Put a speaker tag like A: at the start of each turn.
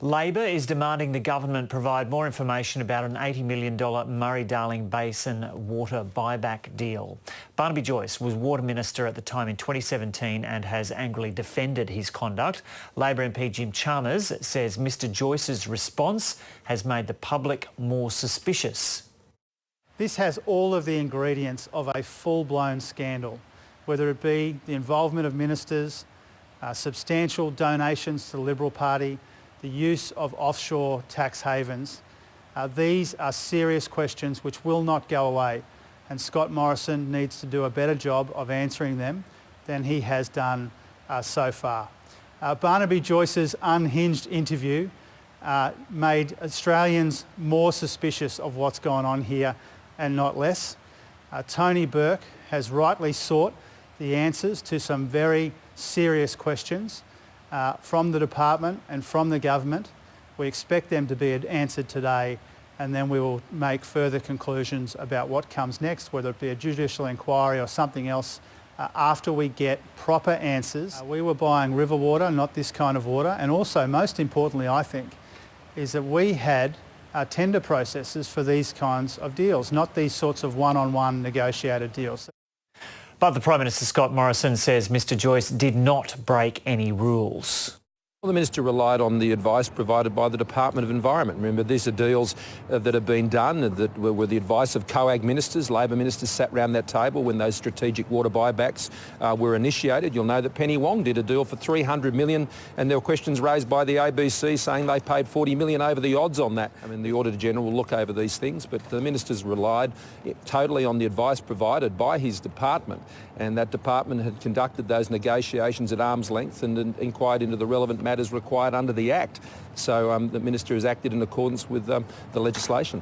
A: Labor is demanding the government provide more information about an $80 million Murray-Darling Basin water buyback deal. Barnaby Joyce was Water Minister at the time in 2017 and has angrily defended his conduct. Labor MP Jim Chalmers says Mr Joyce's response has made the public more suspicious.
B: This has all of the ingredients of a full-blown scandal, whether it be the involvement of ministers, substantial donations to the Liberal Party, the use of offshore tax havens. These are serious questions which will not go away, and Scott Morrison needs to do a better job of answering them than he has done so far. Barnaby Joyce's unhinged interview made Australians more suspicious of what's going on here and not less. Tony Burke has rightly sought the answers to some very serious questions from the department and from the government. We expect them to be answered today, and then we will make further conclusions about what comes next, whether it be a judicial inquiry or something else, after we get proper answers. We were buying river water, not this kind of water, and also, most importantly, I think, is that we had tender processes for these kinds of deals, not these sorts of one-on-one negotiated deals.
A: But the Prime Minister Scott Morrison says Mr Joyce did not break any rules.
C: Well, the Minister relied on the advice provided by the Department of Environment. Remember, these are deals that have been done that were the advice of COAG ministers. Labor ministers sat round that table when those strategic water buybacks were initiated. You'll know that Penny Wong did a deal for $300 million, and there were questions raised by the ABC saying they paid $40 million over the odds on that. I mean, the Auditor-General will look over these things, but the ministers relied totally on the advice provided by his department, and that department had conducted those negotiations at arm's length and inquired into the relevant matters required under the Act. So the Minister has acted in accordance with the legislation.